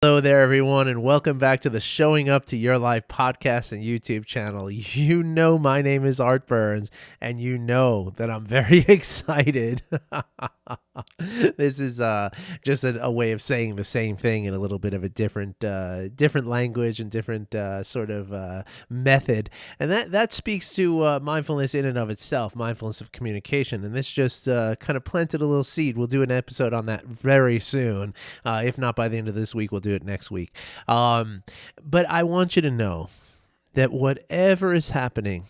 Hello there, everyone, and welcome back to the Showing Up to Your Life podcast and YouTube channel. You know my name is Art Burns, and you know that I'm very excited. This is just a way of saying the same thing in a little bit of a different language and different sort of method, and that speaks to mindfulness in and of itself, mindfulness of communication. And this just kind of planted a little seed. We'll do an episode on that very soon. If not by the end of this week, we'll do it next week. But I want you to know that whatever is happening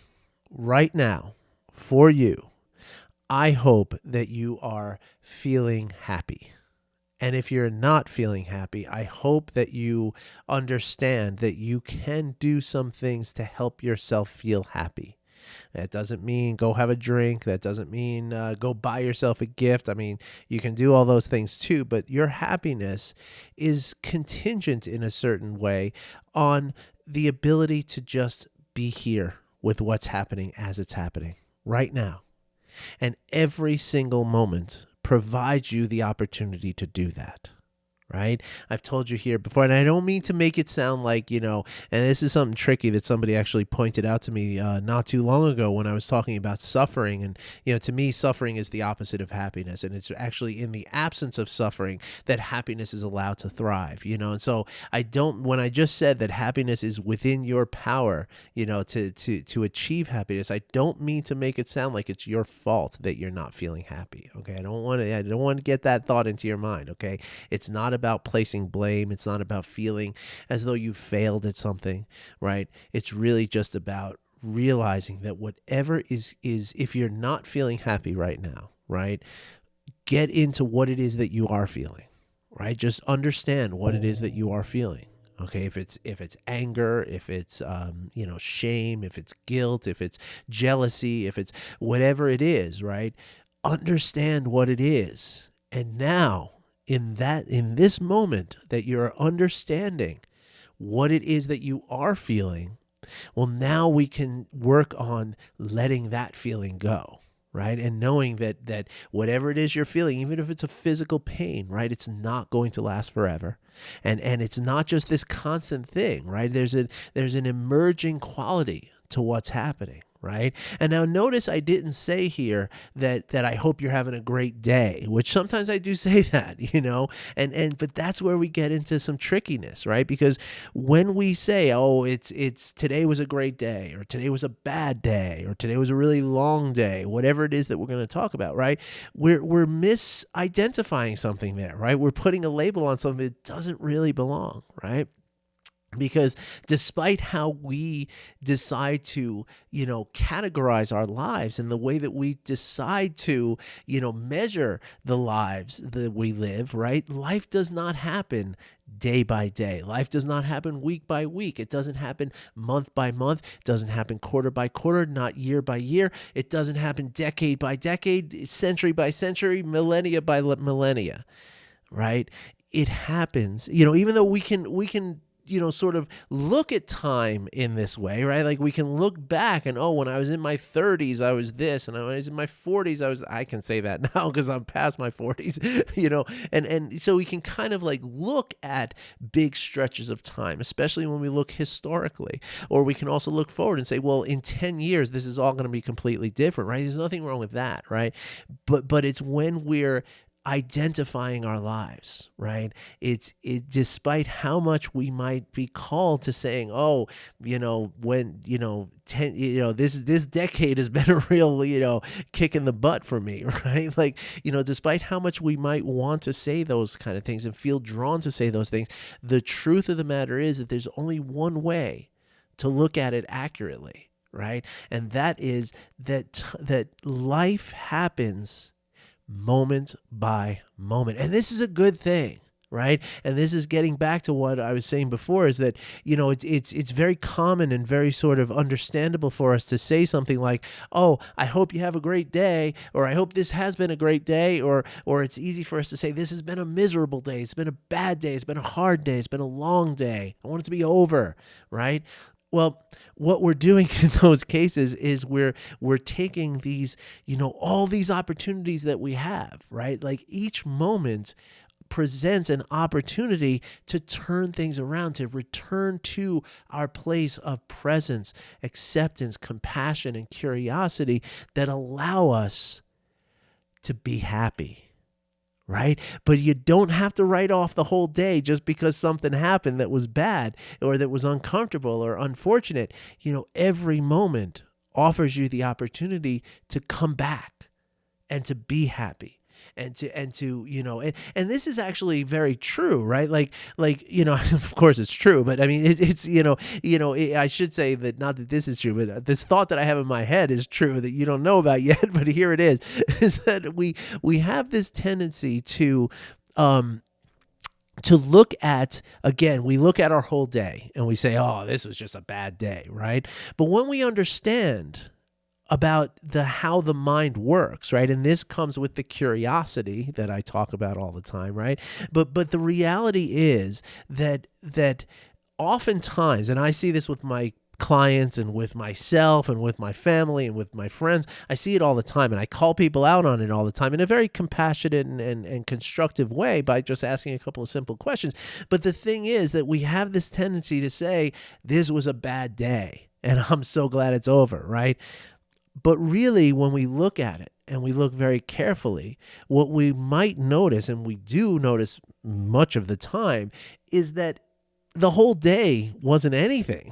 right now for you, I hope that you are feeling happy. And if you're not feeling happy, I hope that you understand that you can do some things to help yourself feel happy. That doesn't mean go have a drink. That doesn't mean go buy yourself a gift. I mean, you can do all those things too, but your happiness is contingent in a certain way on the ability to just be here with what's happening as it's happening right now. And every single moment provides you the opportunity to do that. Right? I've told you here before, and I don't mean to make it sound like, and this is something tricky that somebody actually pointed out to me not too long ago when I was talking about suffering. And, to me, suffering is the opposite of happiness. And it's actually in the absence of suffering that happiness is allowed to thrive, And so when I just said that happiness is within your power, to achieve happiness, I don't mean to make it sound like it's your fault that you're not feeling happy. Okay. I don't want to get that thought into your mind. Okay. It's not about placing blame. It's not about feeling as though you failed at something, right? It's really just about realizing that whatever is if you're not feeling happy right now, right? Get into what it is that you are feeling, right? Just understand what it is that you are feeling. Okay, if it's anger, if it's shame, if it's guilt, if it's jealousy, if it's whatever it is, right? Understand what it is. And now in this moment that you're understanding what it is that you are feeling, well, now we can work on letting that feeling go, right? And knowing that whatever it is you're feeling, even if it's a physical pain, right, it's not going to last forever. And it's not just this constant thing, right? There's an emerging quality to what's happening. Right? And now notice I didn't say here that I hope you're having a great day, which sometimes I do say that, but that's where we get into some trickiness, right? Because when we say, oh, it's today was a great day, or today was a bad day, or today was a really long day, whatever it is that we're going to talk about, right? We're misidentifying something there, right? We're putting a label on something that doesn't really belong, right? Because despite how we decide to, categorize our lives and the way that we decide to, measure the lives that we live, right? Life does not happen day by day. Life does not happen week by week. It doesn't happen month by month. It doesn't happen quarter by quarter, not year by year. It doesn't happen decade by decade, century by century, millennia by millennia, right? It happens, even though we can sort of look at time in this way, right? Like we can look back and, when I was in my 30s, I was this, and when I was in my 40s, I can say that now because I'm past my 40s, and so we can kind of like look at big stretches of time, especially when we look historically, or we can also look forward and say, well, in 10 years, this is all going to be completely different, right? There's nothing wrong with that, right? But it's when we're identifying our lives, right? It despite how much we might be called to saying, this decade has been a real, kick in the butt for me, right? Like, despite how much we might want to say those kind of things and feel drawn to say those things, the truth of the matter is that there's only one way to look at it accurately, right? And that is that life happens moment by moment. And this is a good thing, right? And this is getting back to what I was saying before, is that, it's very common and very sort of understandable for us to say something like, oh, I hope you have a great day, or I hope this has been a great day, or it's easy for us to say, this has been a miserable day, it's been a bad day, it's been a hard day, it's been a long day, I want it to be over, right? Well, what we're doing in those cases is we're taking these, all these opportunities that we have, right? Like each moment presents an opportunity to turn things around, to return to our place of presence, acceptance, compassion, and curiosity that allow us to be happy. Right? But you don't have to write off the whole day just because something happened that was bad or that was uncomfortable or unfortunate. Every moment offers you the opportunity to come back and to be happy. And and this is actually very true, right? Like, of course it's true, but I mean, I should say that, not that this is true, but this thought that I have in my head is true that you don't know about yet, but here it is that we have this tendency to look at, again, we look at our whole day and we say, oh, this was just a bad day, right? But when we understand about how the mind works, right? And this comes with the curiosity that I talk about all the time, right? But the reality is that oftentimes, and I see this with my clients and with myself and with my family and with my friends, I see it all the time, and I call people out on it all the time in a very compassionate and constructive way by just asking a couple of simple questions. But the thing is that we have this tendency to say, this was a bad day, and I'm so glad it's over, right? But really, when we look at it and we look very carefully, what we might notice, and we do notice much of the time, is that the whole day wasn't anything,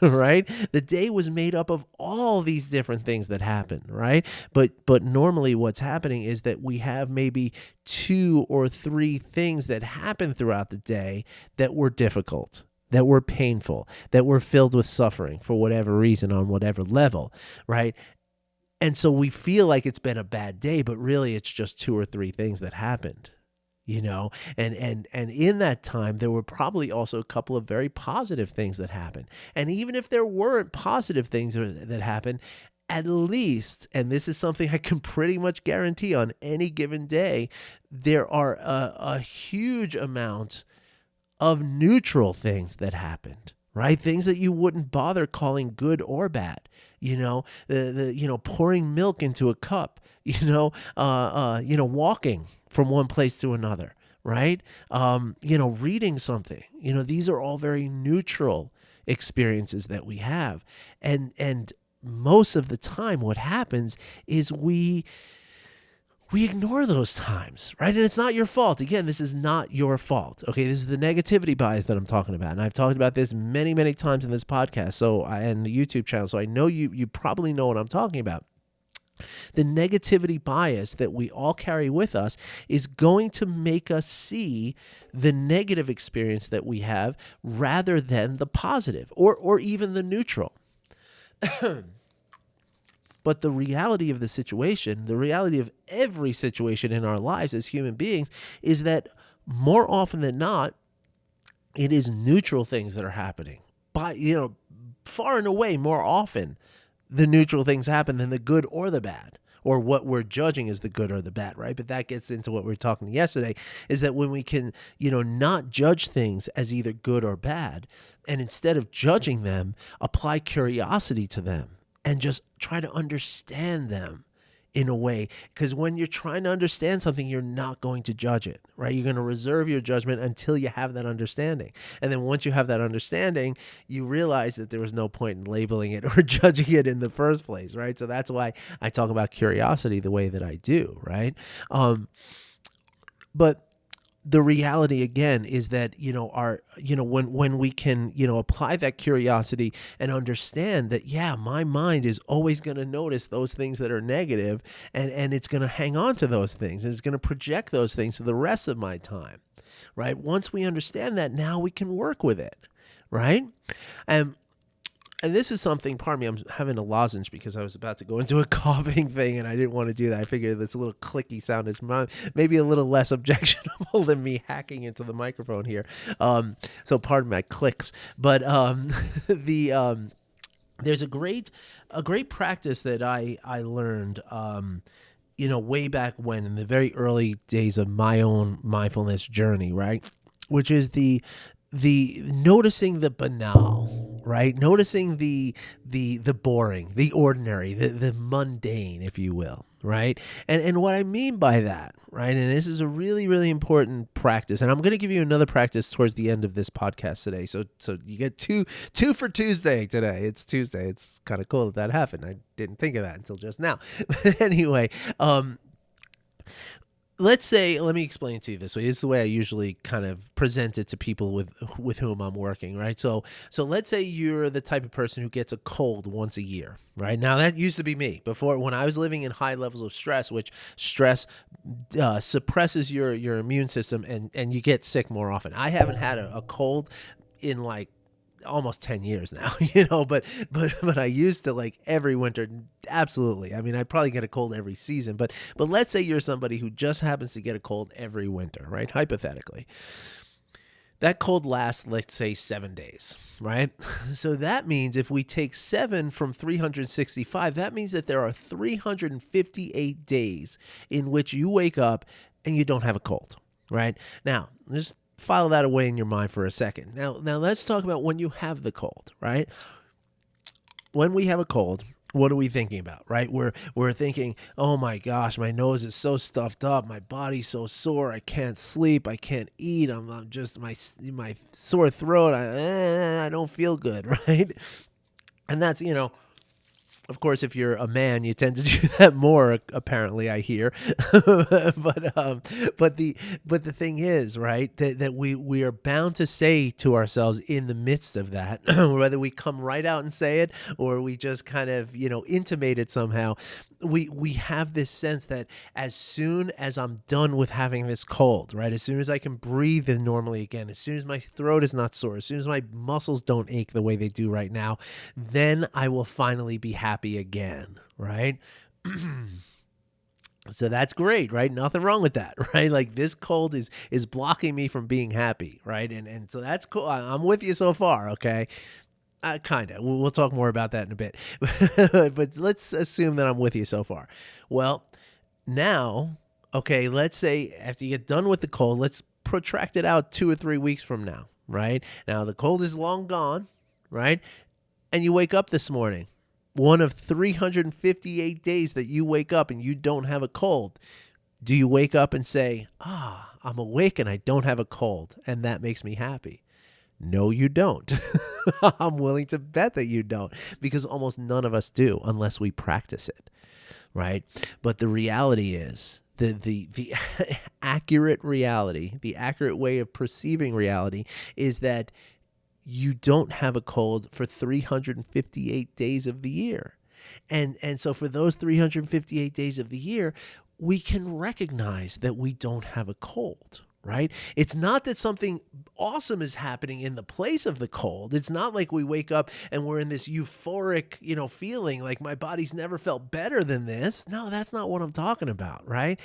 right? The day was made up of all these different things that happened, right? But normally what's happening is that we have maybe 2 or 3 things that happen throughout the day that were difficult, that were painful, that were filled with suffering for whatever reason on whatever level, right? And so we feel like it's been a bad day, but really it's just 2 or 3 things that happened, and in that time, there were probably also a couple of very positive things that happened. And even if there weren't positive things that happened, at least, and this is something I can pretty much guarantee on any given day, there are a huge amount of neutral things that happened, right? Things that you wouldn't bother calling good or bad. Pouring milk into a cup, walking from one place to another, right? Reading something, these are all very neutral experiences that we have. And most of the time what happens is we ignore those times, right? And it's not your fault. Again, this is not your fault. Okay, this is the negativity bias that I'm talking about. And I've talked about this many, many times in this podcast and the YouTube channel. So I know you probably know what I'm talking about. The negativity bias that we all carry with us is going to make us see the negative experience that we have rather than the positive or even the neutral. But the reality of the situation, the reality of every situation in our lives as human beings, is that more often than not, it is neutral things that are happening. Far and away, more often, the neutral things happen than the good or the bad, or what we're judging as the good or the bad, right? But that gets into what we were talking yesterday, is that when we can, not judge things as either good or bad, and instead of judging them, apply curiosity to them and just try to understand them in a way. Because when you're trying to understand something, you're not going to judge it, right? You're going to reserve your judgment until you have that understanding. And then once you have that understanding, you realize that there was no point in labeling it or judging it in the first place, right? So that's why I talk about curiosity the way that I do, right? But the reality again is that when we can apply that curiosity and understand that my mind is always going to notice those things that are negative, and it's going to hang on to those things, and it's going to project those things to the rest of my time, right? Once we understand that, now we can work with it, right? And this is something, pardon me, I'm having a lozenge because I was about to go into a coughing thing and I didn't want to do that. I figured this little clicky sound is maybe a little less objectionable than me hacking into the microphone here. So pardon my clicks. But there's a great practice that I learned way back when, in the very early days of my own mindfulness journey, right? Which is the noticing the banal, right? Noticing the boring, the ordinary, the mundane, if you will, right? And what I mean by that, right? And this is a really, really important practice. And I'm going to give you another practice towards the end of this podcast today. So you get two for Tuesday today. It's Tuesday. It's kind of cool that happened. I didn't think of that until just now. But anyway, let's say, let me explain it to you this way. This is the way I usually kind of present it to people with whom I'm working, right? So let's say you're the type of person who gets a cold once a year, right? Now that used to be me before, when I was living in high levels of stress, which stress suppresses your immune system and you get sick more often. I haven't had a cold in like almost 10 years now, but I used to, like, every winter. Absolutely. I mean, I probably get a cold every season, but let's say you're somebody who just happens to get a cold every winter, right? Hypothetically. That cold lasts, let's say, 7 days, right? So that means if we take 7 from 365, that means that there are 358 days in which you wake up and you don't have a cold, right? Now, just file that away in your mind for a second. Now let's talk about when you have the cold, right? When we have a cold, what are we thinking about, right? We're thinking, oh my gosh, my nose is so stuffed up, my body's so sore, I can't sleep, I can't eat, I'm just my sore throat, I don't feel good, right? And that's, of course, if you're a man, you tend to do that more, apparently, I hear. but the thing is, right, that we are bound to say to ourselves in the midst of that, whether we come right out and say it or we just kind of, intimate it somehow, we have this sense that as soon as I'm done with having this cold, right, as soon as I can breathe normally again, as soon as my throat is not sore, as soon as my muscles don't ache the way they do right now, then I will finally be happy again, right? So that's great, right? Nothing wrong with that, right? Like, this cold is blocking me from being happy, right? And so that's cool. I'm with you so far, okay? Kind of. We'll talk more about that in a bit. But let's assume that I'm with you so far. Well, now, okay, let's say after you get done with the cold, let's protract it out 2 or 3 weeks from now, right? Now, the cold is long gone, right? And you wake up this morning, one of 358 days that you wake up and you don't have a cold. Do you wake up and say, I'm awake and I don't have a cold, and that makes me happy? No, you don't. I'm willing to bet that you don't, because almost none of us do unless we practice it, right? But the reality is, the accurate reality, the accurate way of perceiving reality is that you don't have a cold for 358 days of the year. And so for those 358 days of the year, we can recognize that we don't have a cold, right? It's not that something awesome is happening in the place of the cold. It's not like we wake up and we're in this euphoric, feeling like my body's never felt better than this. No, that's not what I'm talking about, right?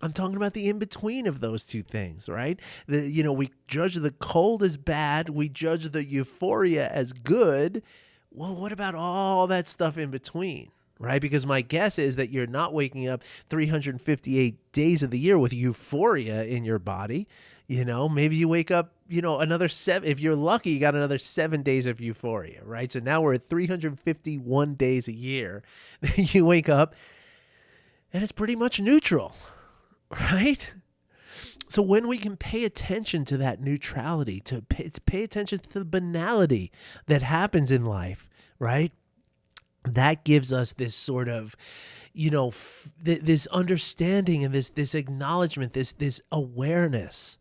I'm talking about the in-between of those two things, right? We judge the cold as bad. We judge the euphoria as good. Well, what about all that stuff in between, right? Because my guess is that you're not waking up 358 days of the year with euphoria in your body. Maybe you wake up, another 7. If you're lucky, you got another 7 days of euphoria, right? So now we're at 351 days a year. You wake up and it's pretty much neutral. Right? So when we can pay attention to that neutrality, to pay attention to the banality that happens in life, right? That gives us this sort of, this understanding and this acknowledgement, this awareness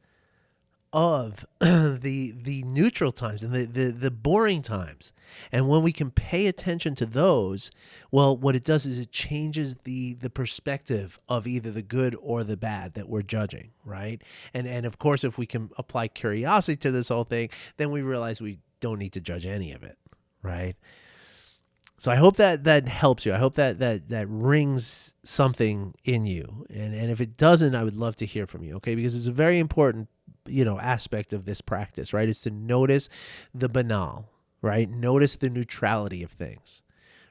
of the neutral times and the boring times. And when we can pay attention to those, well, what it does is it changes the perspective of either the good or the bad that we're judging, right? And of course, if we can apply curiosity to this whole thing, then we realize we don't need to judge any of it, right? So I hope that helps you. I hope that rings something in you. And if it doesn't, I would love to hear from you, okay? Because it's a very important aspect of this practice, right? Is to notice the banal, right? Notice the neutrality of things,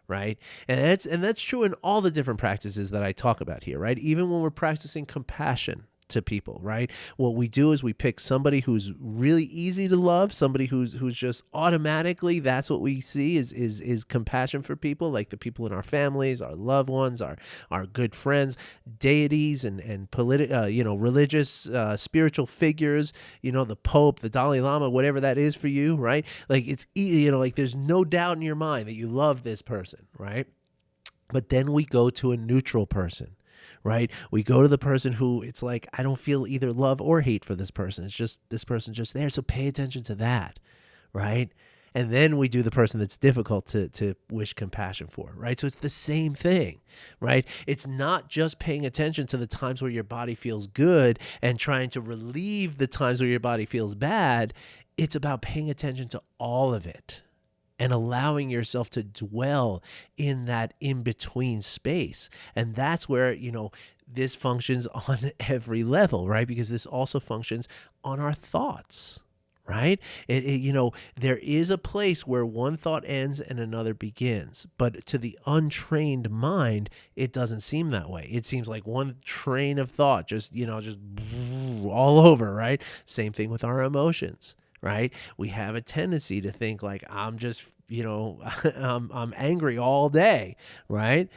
right? And that's true in all the different practices that I talk about here, right? Even when we're practicing compassion to people, right? What we do is we pick somebody who's really easy to love, somebody who's just automatically, that's what we see is compassion for people, like the people in our families, our loved ones, our good friends, deities and religious spiritual figures, the Pope, the Dalai Lama, whatever that is for you, right? Like it's like there's no doubt in your mind that you love this person, right? But then we go to a neutral person, right? We go to the person who it's like, I don't feel either love or hate for this person. It's just this person's just there. So pay attention to that, right? And then we do the person that's difficult to wish compassion for, right? So it's the same thing, right? It's not just paying attention to the times where your body feels good and trying to relieve the times where your body feels bad. It's about paying attention to all of it and allowing yourself to dwell in that in-between space. And that's where, this functions on every level, right? Because this also functions on our thoughts, right? There is a place where one thought ends and another begins. But to the untrained mind, it doesn't seem that way. It seems like one train of thought, just all over, right? Same thing with our emotions. Right? We have a tendency to think like, I'm just, I'm angry all day, right?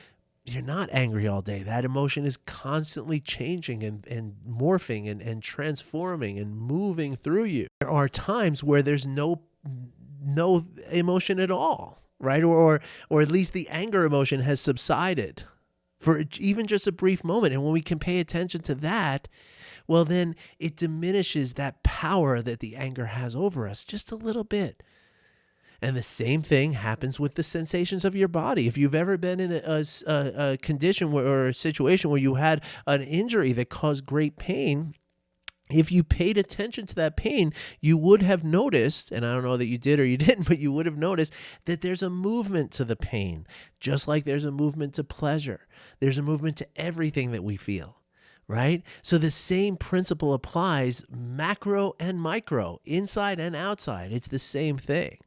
You're not angry all day. That emotion is constantly changing and morphing and transforming and moving through you. There are times where there's no emotion at all, right? Or at least the anger emotion has subsided for even just a brief moment. And when we can pay attention to that, well, then it diminishes that power that the anger has over us just a little bit. And the same thing happens with the sensations of your body. If you've ever been in a condition or a situation where you had an injury that caused great pain, if you paid attention to that pain, you would have noticed, and I don't know that you did or you didn't, but you would have noticed that there's a movement to the pain, just like there's a movement to pleasure. There's a movement to everything that we feel. Right? So the same principle applies macro and micro, inside and outside. It's the same thing.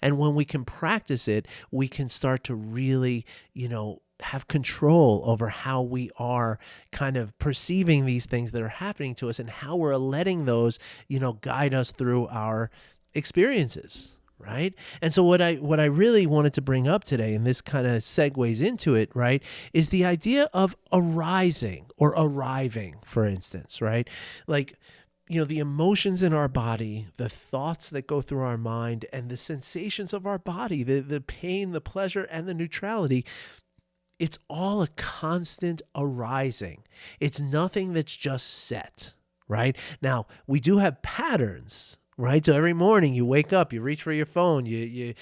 And when we can practice it, we can start to really, have control over how we are kind of perceiving these things that are happening to us and how we're letting those, guide us through our experiences. Right. And so what I really wanted to bring up today, and this kind of segues into it, right, is the idea of arising or arriving, for instance, right? Like, the emotions in our body, the thoughts that go through our mind, and the sensations of our body, the pain, the pleasure, and the neutrality, it's all a constant arising. It's nothing that's just set, right? Now, we do have patterns. Right. So every morning you wake up, you reach for your phone, you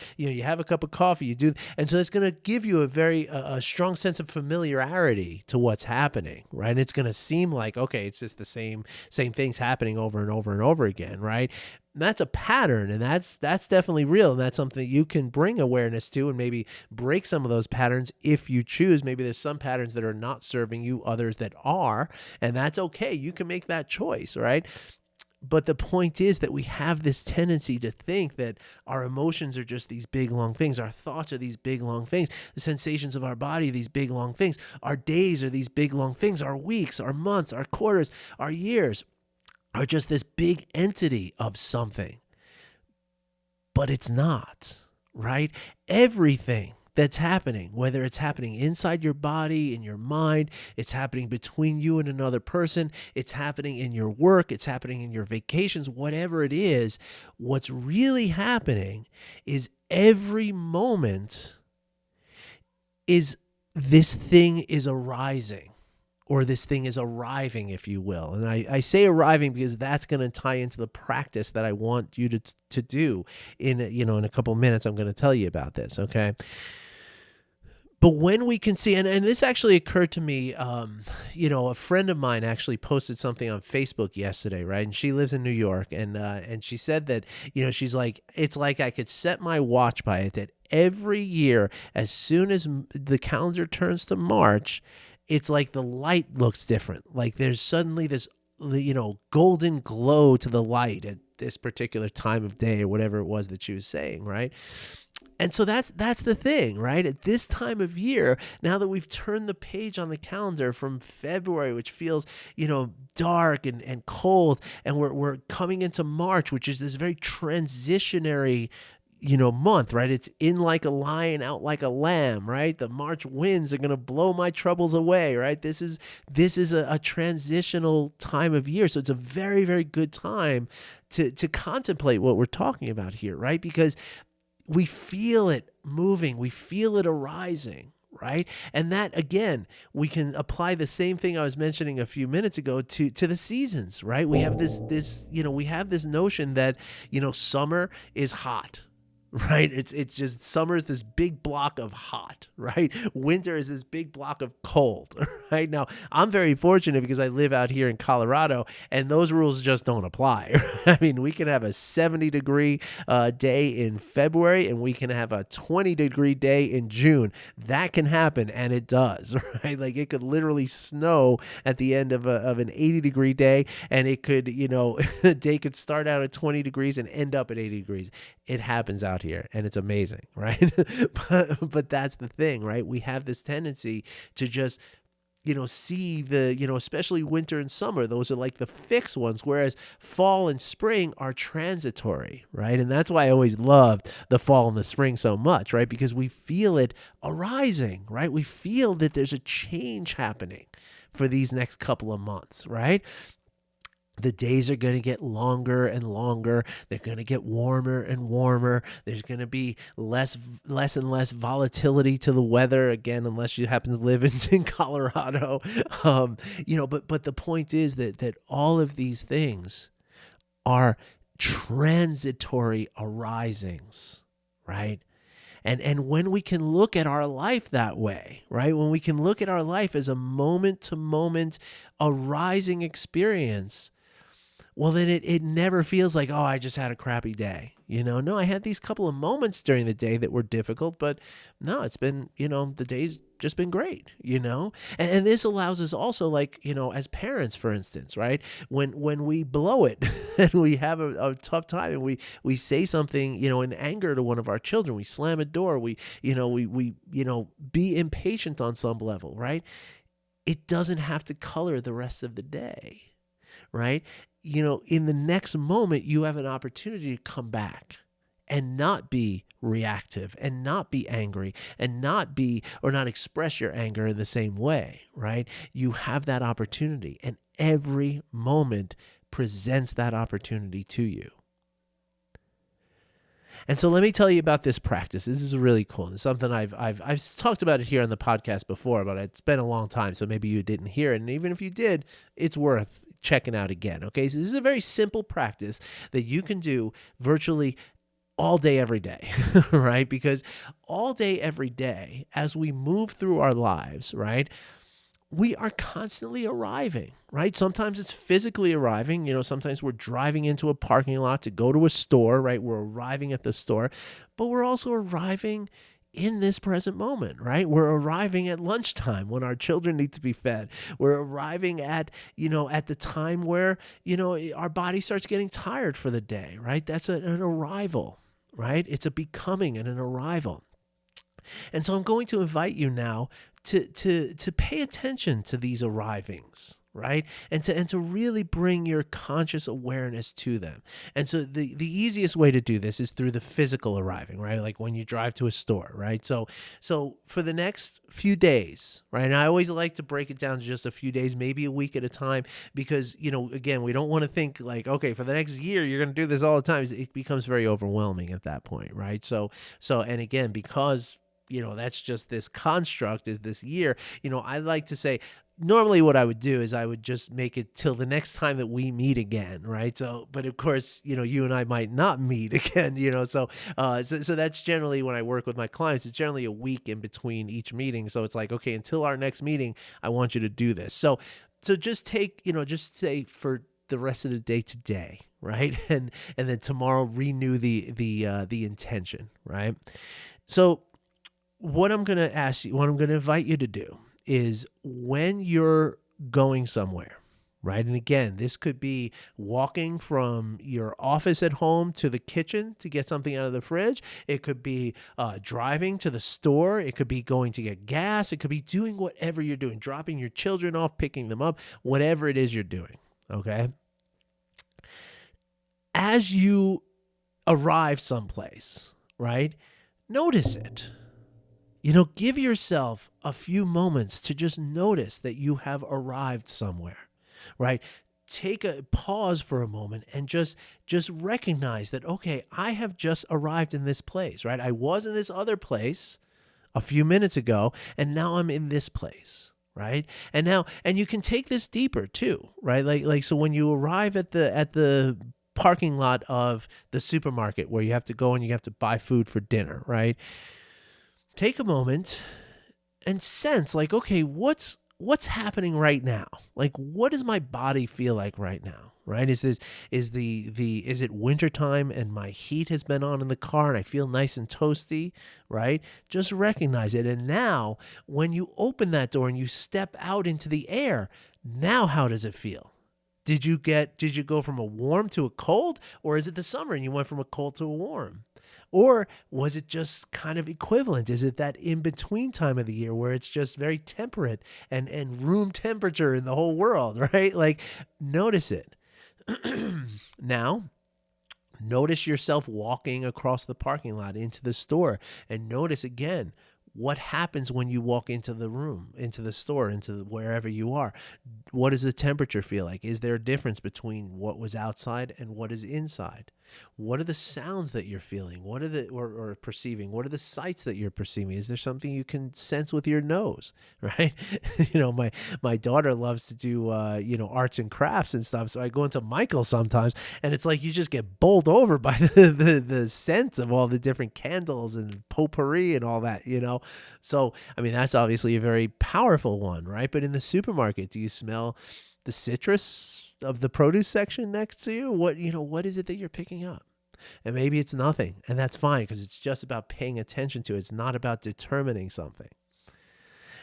have a cup of coffee, you do. And so it's going to give you a very strong sense of familiarity to what's happening. Right. And it's going to seem like, OK, it's just the same things happening over and over and over again. Right. And that's a pattern, and that's definitely real. And that's something you can bring awareness to and maybe break some of those patterns if you choose. Maybe there's some patterns that are not serving you, others that are. And that's OK. You can make that choice. Right. But the point is that we have this tendency to think that our emotions are just these big, long things. Our thoughts are these big, long things. The sensations of our body are these big, long things. Our days are these big, long things. Our weeks, our months, our quarters, our years are just this big entity of something. But it's not, right? Everything that's happening, whether it's happening inside your body, in your mind, it's happening between you and another person, it's happening in your work, it's happening in your vacations, whatever it is, what's really happening is every moment is this thing is arising. Or this thing is arriving, if you will. And I say arriving because that's going to tie into the practice that I want you to do in a couple minutes. I'm going to tell you about this, okay? But when we can see, and this actually occurred to me, a friend of mine actually posted something on Facebook yesterday, right? And she lives in New York, and she said that, she's like, it's like I could set my watch by it, that every year, as soon as the calendar turns to March, it's like the light looks different. Like there's suddenly this golden glow to the light at this particular time of day or whatever it was that she was saying, right? And so that's the thing, right? At this time of year, now that we've turned the page on the calendar from February, which feels, dark and cold, and we're coming into March, which is this very transitionary month, right? It's in like a lion, out like a lamb, right? The March winds are going to blow my troubles away, right? This is a transitional time of year. So it's a very, very good time to contemplate what we're talking about here, right? Because we feel it moving, we feel it arising, right? And that, again, we can apply the same thing I was mentioning a few minutes ago to the seasons, right? We have this we have this notion that summer is hot, right? It's just summer is this big block of hot, right? Winter is this big block of cold, right? Now, I'm very fortunate because I live out here in Colorado, and those rules just don't apply. I mean, we can have a 70-degree day in February, and we can have a 20-degree day in June. That can happen, and it does, right? Like, it could literally snow at the end of an 80-degree day, and it could, the day could start out at 20 degrees and end up at 80 degrees. It happens out here, and it's amazing, right? but that's the thing, right? We have this tendency to just see the, especially winter and summer, those are like the fixed ones, whereas fall and spring are transitory, right? And that's why I always loved the fall and the spring so much, right? Because we feel it arising, right? We feel that there's a change happening for these next couple of months, right? The days are going to get longer and longer. They're going to get warmer and warmer. There's going to be less and less volatility to the weather, again, unless you happen to live in Colorado. But the point is that all of these things are transitory arisings, right? And when we can look at our life that way, right? When we can look at our life as a moment-to-moment arising experience, well, then it never feels like, oh, I just had a crappy day. No, I had these couple of moments during the day that were difficult, but no, it's been, the day's just been great, And this allows us also, like, as parents, for instance, right? When we blow it and we have a tough time and we say something, in anger to one of our children, we slam a door, we be impatient on some level, right? It doesn't have to color the rest of the day, right? In the next moment, you have an opportunity to come back and not be reactive and not be angry and not express your anger in the same way, right? You have that opportunity, and every moment presents that opportunity to you. And so let me tell you about this practice. This is really cool. It's something I've talked about it here on the podcast before, but it's been a long time, so maybe you didn't hear it. And even if you did, it's worth checking out again. Okay, so this is a very simple practice that you can do virtually all day, every day, right? Because all day, every day, as we move through our lives, right, we are constantly arriving, right? Sometimes it's physically arriving. Sometimes we're driving into a parking lot to go to a store, right? We're arriving at the store, but we're also arriving in this present moment, right? We're arriving at lunchtime when our children need to be fed. We're arriving at the time where, our body starts getting tired for the day, right? That's an arrival, right? It's a becoming and an arrival. And so I'm going to invite you now to pay attention to these arrivings, right? And to really bring your conscious awareness to them. And so the easiest way to do this is through the physical arriving, right? Like when you drive to a store, right? So for the next few days, right? And I always like to break it down to just a few days, maybe a week at a time, because, again, we don't want to think like, okay, for the next year, you're going to do this all the time. It becomes very overwhelming at that point, right? So, and again, because that's just this construct is this year. I like to say, normally what I would do is I would just make it till the next time that we meet again, right? So, but of course, you and I might not meet again, so that's generally when I work with my clients, it's generally a week in between each meeting. So it's like, okay, until our next meeting, I want you to do this. So just take, just say for the rest of the day today, right? And then tomorrow renew the intention, right? So what I'm going to invite you to do is when you're going somewhere, right? And again, this could be walking from your office at home to the kitchen to get something out of the fridge. It could be driving to the store. It could be going to get gas. It could be doing whatever you're doing, dropping your children off, picking them up, whatever it is you're doing, okay? As you arrive someplace, right, notice it. Give yourself a few moments to just notice that you have arrived somewhere, right? Take a pause for a moment and just recognize that, okay, I have just arrived in this place, right? I was in this other place a few minutes ago, and now I'm in this place, right? And you can take this deeper too, right? Like so when you arrive at the parking lot of the supermarket where you have to go and you have to buy food for dinner, right? Take a moment and sense, like, okay, what's happening right now? Like, what does my body feel like right now? Right? Is it wintertime and my heat has been on in the car and I feel nice and toasty, right? Just recognize it. And now when you open that door and you step out into the air, now how does it feel? Did you go from a warm to a cold, or is it the summer and you went from a cold to a warm? Or was it just kind of equivalent? Is it that in-between time of the year where it's just very temperate and room temperature in the whole world, right? Like, notice it. Now, notice yourself walking across the parking lot into the store, and notice again what happens when you walk into the room, into the store, into wherever you are. What does the temperature feel like? Is there a difference between what was outside and what is inside? What are the sounds that you're feeling? What are or perceiving? What are the sights that you're perceiving? Is there something you can sense with your nose, right? My daughter loves to do arts and crafts and stuff. So I go into Michael sometimes, and it's like you just get bowled over by the scent of all the different candles and potpourri and all that, So I mean, that's obviously a very powerful one, right? But in the supermarket, do you smell the citrus of the produce section next to you? What is it that you're picking up? And maybe it's nothing, and that's fine, because it's just about paying attention to it. It's not about determining something.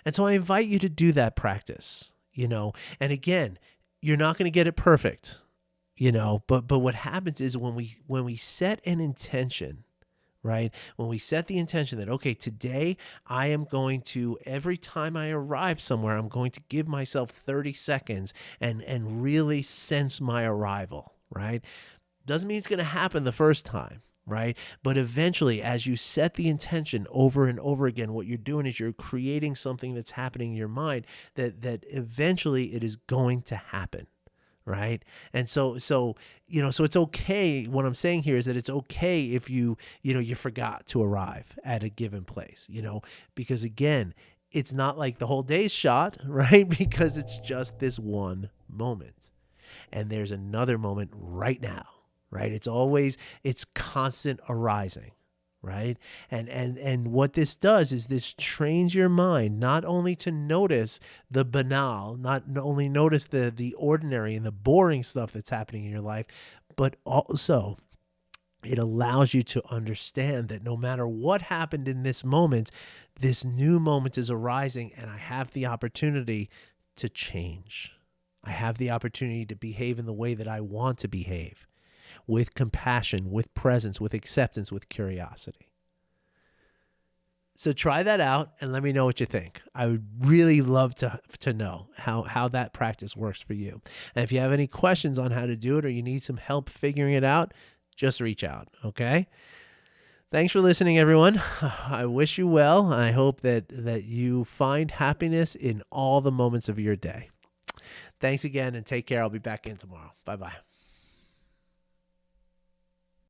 And so I invite you to do that practice, and again, you're not going to get it perfect, but what happens is when we set an intention, right? When we set the intention that, okay, today I am going to, every time I arrive somewhere, I'm going to give myself 30 seconds and really sense my arrival, right? Doesn't mean it's going to happen the first time, right? But eventually, as you set the intention over and over again, what you're doing is you're creating something that's happening in your mind that eventually it is going to happen. Right. And so it's okay. What I'm saying here is that it's okay if you forgot to arrive at a given place, because again, it's not like the whole day's shot, right? Because it's just this one moment. And there's another moment right now, right? It's constant arising. Right. And what this does is this trains your mind not only to notice the banal, not only notice the ordinary and the boring stuff that's happening in your life, but also it allows you to understand that no matter what happened in this moment, this new moment is arising, and I have the opportunity to change. I have the opportunity to behave in the way that I want to behave, with compassion, with presence, with acceptance, with curiosity. So try that out and let me know what you think. I would really love to know how that practice works for you. And if you have any questions on how to do it, or you need some help figuring it out, just reach out, okay? Thanks for listening, everyone. I wish you well. I hope that you find happiness in all the moments of your day. Thanks again, and take care. I'll be back in tomorrow. Bye-bye.